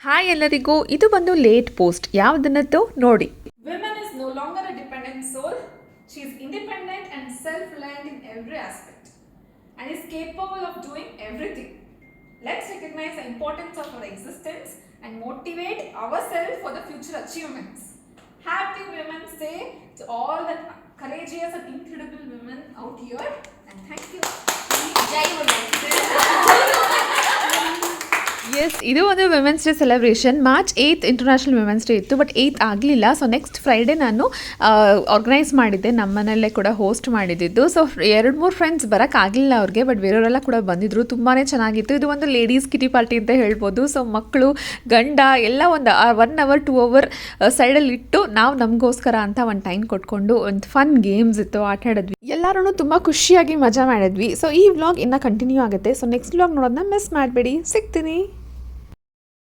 Hi ಎಲ್ಲರಿಗೂ, ಇದು ಬಂದು ಲೇಟ್ ಪೋಸ್ಟ್ ಯಾವುದನ್ನದ್ದು ನೋಡಿ. Women is no longer a dependent soul. She is independent and self-reliant in every aspect and is capable of doing everything. Let's recognize the importance of our existence and motivate ourselves for the future achievements. Happy Women's Day to all the courageous and incredible women out here, and thank you. Jai Women. Yes, ಇದು ಒಂದು women's day celebration. March 8 international women's day ಇತ್ತು, but 8 ಆಗಲಿಲ್ಲ. So next Friday ನಾನು organise ಮಾಡಿದ್ದೆ, ನಮ್ಮ ಮನೆಯಲ್ಲೇ ಕೂಡ host ಮಾಡಿದ್ದು. ಸೊ 2-3 ಫ್ರೆಂಡ್ಸ್ ಬರೋಕ್ಕಾಗಲಿಲ್ಲ ಅವ್ರಿಗೆ, ಬಟ್ ಬೇರೆಯವರೆಲ್ಲ ಕೂಡ ಬಂದಿದ್ದರು. ತುಂಬಾ ಚೆನ್ನಾಗಿತ್ತು. ಇದು ಒಂದು ಲೇಡೀಸ್ ಕಿಟಿ ಪಾರ್ಟಿ ಅಂತ ಹೇಳ್ಬೋದು. ಸೊ ಮಕ್ಕಳು, ಗಂಡ ಎಲ್ಲ ಒಂದು 1 ಅವರ್ 2 ಅವರ್ ಸೈಡಲ್ಲಿ ಇಟ್ಟು ನಾವು ನಮಗೋಸ್ಕರ ಅಂತ ಒಂದು ಟೈಮ್ ಕೊಟ್ಕೊಂಡು ಒಂದು ಫನ್ ಗೇಮ್ಸ್ ಇತ್ತು, ಆಟ ಆಡಿದ್ವಿ. ಎಲ್ಲರೂ ತುಂಬ ಖುಷಿಯಾಗಿ ಮಜಾ ಮಾಡಿದ್ವಿ. ಸೊ ಈ ವ್ಲಾಗ್ ಇನ್ನೂ ಕಂಟಿನ್ಯೂ ಆಗುತ್ತೆ. ಸೊ ನೆಕ್ಸ್ಟ್ ವ್ಲಾಗ್ ನೋಡೋದನ್ನ ಮಿಸ್ ಮಾಡಬೇಡಿ. ಸಿಗ್ತೀನಿ.